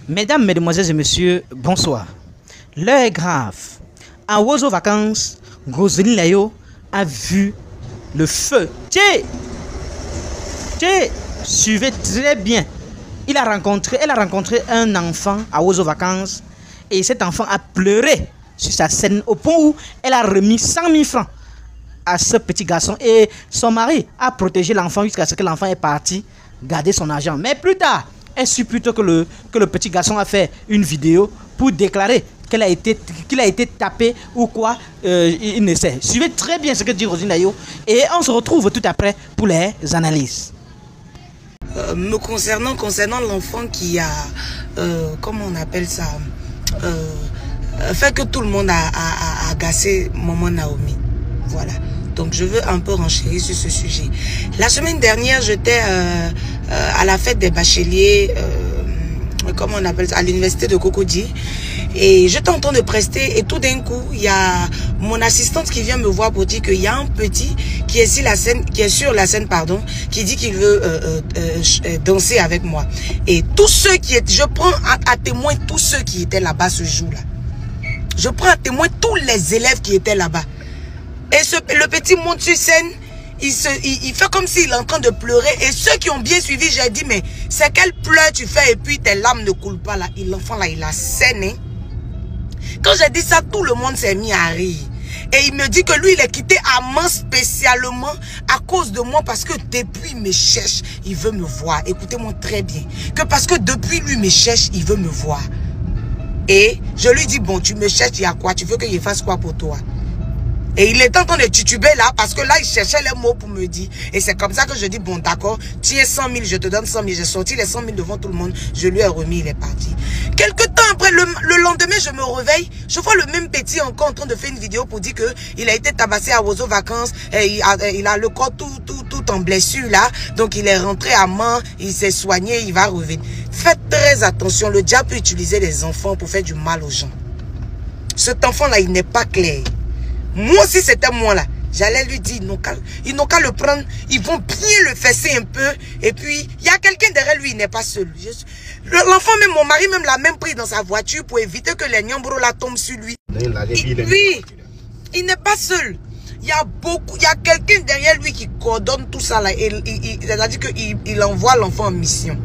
Mesdames, Mesdemoiselles et Messieurs, bonsoir. L'heure est grave. À Wozo Vacances, Roseline Layo a vu le feu. Tiens, suivez très bien. Elle a rencontré un enfant à Wozo Vacances et cet enfant a pleuré sur sa scène au point où elle a remis 100 000 francs à ce petit garçon et son mari a protégé l'enfant jusqu'à ce que l'enfant est parti garder son argent. Mais plus tard, elle suit plutôt que le petit garçon a fait une vidéo pour déclarer qu'il a été tapé ou quoi, il ne sait. Suivez très bien ce que dit Roseline Layo et on se retrouve tout après pour les analyses. Me concernant l'enfant qui a, comment on appelle ça, fait que tout le monde a agacé Maman Naomi. Voilà. Donc je veux un peu renchérir sur ce sujet. La semaine dernière, j'étais à la fête des bacheliers, comment on appelle ça, à l'université de Cocody. Et j'étais en train de prester et tout d'un coup, il y a mon assistante qui vient me voir pour dire qu'il y a un petit qui est sur la scène, qui dit qu'il veut danser avec moi. Et tous ceux qui étaient, je prends à témoin tous ceux qui étaient là-bas ce jour-là. Je prends à témoin tous les élèves qui étaient là-bas. Et le petit monte sur scène, il fait comme s'il est en train de pleurer. Et ceux qui ont bien suivi, j'ai dit, mais c'est quel pleur tu fais et puis tes larmes ne coulent pas là. L'enfant là, il a saigné. Quand j'ai dit ça, tout le monde s'est mis à rire. Et il me dit que lui, il est quitté Amman spécialement à cause de moi parce que depuis il me cherche, il veut me voir. Écoutez-moi très bien. Que parce que depuis lui me cherche, il veut me voir. Et je lui dis, bon, tu me cherches, il y a quoi? Tu veux qu'il fasse quoi pour toi? Et il est en train de tituber là, parce que là, il cherchait les mots pour me dire. Et c'est comme ça que je dis, bon, d'accord, tiens 100 000, je te donne 100 000. J'ai sorti les 100 000 devant tout le monde, je lui ai remis, il est parti. Quelque temps après, le lendemain, je me réveille, je vois le même petit encore en train de faire une vidéo pour dire qu'il a été tabassé à Wozo Vacances, et il a le corps tout en blessure là, donc il est rentré à Mans, il s'est soigné, il va revenir. Faites très attention, le diable peut utiliser les enfants pour faire du mal aux gens. Cet enfant-là, il n'est pas clair. Moi, si c'était moi là, j'allais lui dire, ils n'ont qu'à le prendre, ils vont bien le fesser un peu. Et puis, il y a quelqu'un derrière lui, il n'est pas seul. L'enfant, même mon mari, même l'a même pris dans sa voiture pour éviter que les nyambros la tombent sur lui. Oui, il n'est pas seul. Il y a quelqu'un derrière lui qui coordonne tout ça là. C'est-à-dire qu'il envoie l'enfant en mission.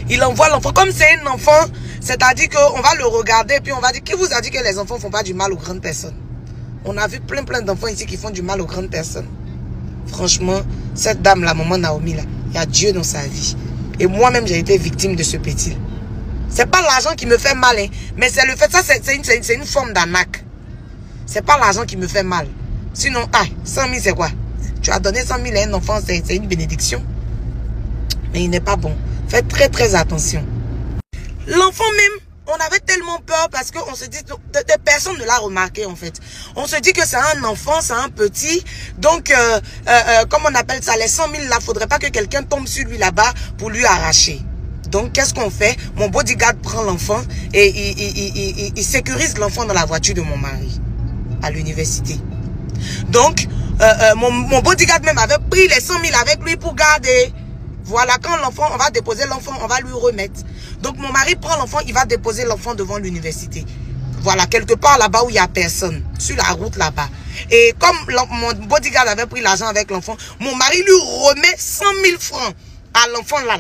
Il envoie l'enfant, comme c'est un enfant, c'est-à-dire qu'on va le regarder et puis on va dire, qui vous a dit que les enfants ne font pas du mal aux grandes personnes? On a vu plein d'enfants ici qui font du mal aux grandes personnes. Franchement, cette dame, la Maman Naomi, là, il y a Dieu dans sa vie. Et moi-même, j'ai été victime de ce petit. C'est pas l'argent qui me fait mal, hein, mais c'est le fait, ça, c'est une forme d'arnaque. C'est pas l'argent qui me fait mal. Sinon, 100 000, c'est quoi? Tu as donné 100 000 à un enfant, c'est une bénédiction. Mais il n'est pas bon. Faites très attention. L'enfant même, on avait tellement peur parce qu'on se dit, personne ne l'a remarqué en fait. On se dit que c'est un enfant, c'est un petit. Donc, comme on appelle ça, les 100 000 là, faudrait pas que quelqu'un tombe sur lui là-bas pour lui arracher. Donc, qu'est-ce qu'on fait? Mon bodyguard prend l'enfant et il sécurise l'enfant dans la voiture de mon mari à l'université. Donc, mon bodyguard même avait pris les 100 000 avec lui pour garder. Voilà, quand l'enfant, on va déposer l'enfant, on va lui remettre. Donc, mon mari prend l'enfant, il va déposer l'enfant devant l'université. Voilà, quelque part là-bas où il n'y a personne. Sur la route là-bas. Et comme mon bodyguard avait pris l'argent avec l'enfant, mon mari lui remet 100 000 francs à l'enfant là.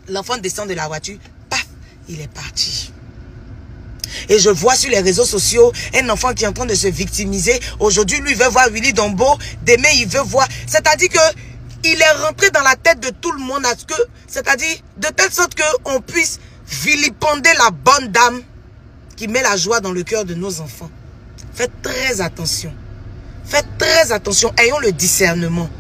L'enfant descend de la voiture, paf, il est parti. Et je vois sur les réseaux sociaux un enfant qui est en train de se victimiser. Aujourd'hui, lui veut voir Willy Dombo. Demain, il veut voir. C'est-à-dire que il est rentré dans la tête de tout le monde, c'est-à-dire de telle sorte qu'on puisse vilipender la bonne dame qui met la joie dans le cœur de nos enfants. Faites très attention. Faites très attention. Ayons le discernement.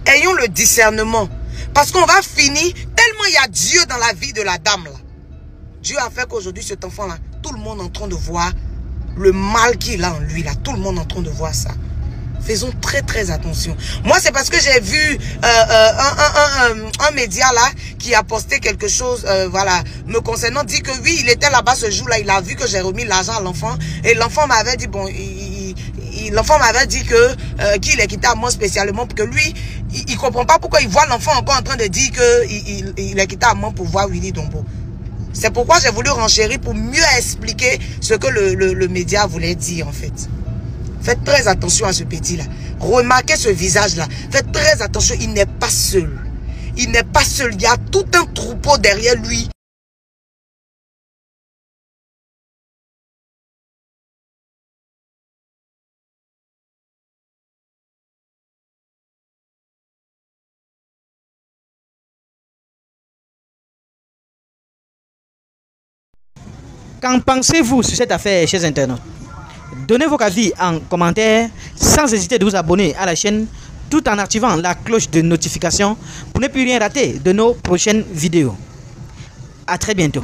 Ayons le discernement. Parce qu'on va finir, tellement il y a Dieu dans la vie de la dame là. Dieu a fait qu'aujourd'hui cet enfant là, tout le monde est en train de voir le mal qu'il a en lui là. Tout le monde est en train de voir ça. Faisons très attention. Moi, c'est parce que j'ai vu un média là qui a posté quelque chose, voilà, me concernant, dit que oui, il était là-bas ce jour-là, il a vu que j'ai remis l'argent à l'enfant et l'enfant m'avait dit, bon, l'enfant m'avait dit que qu'il est quitté à moi spécialement pour que lui, il comprend pas pourquoi il voit l'enfant encore en train de dire que il est quitté à moi pour voir Willy Dombo. C'est pourquoi j'ai voulu renchérir pour mieux expliquer ce que le média voulait dire en fait. Faites très attention à ce petit-là. Remarquez ce visage-là. Faites très attention, il n'est pas seul. Il n'est pas seul. Il y a tout un troupeau derrière lui. Qu'en pensez-vous sur cette affaire, chers internautes? Donnez vos avis en commentaire sans hésiter de vous abonner à la chaîne tout en activant la cloche de notification pour ne plus rien rater de nos prochaines vidéos. À très bientôt.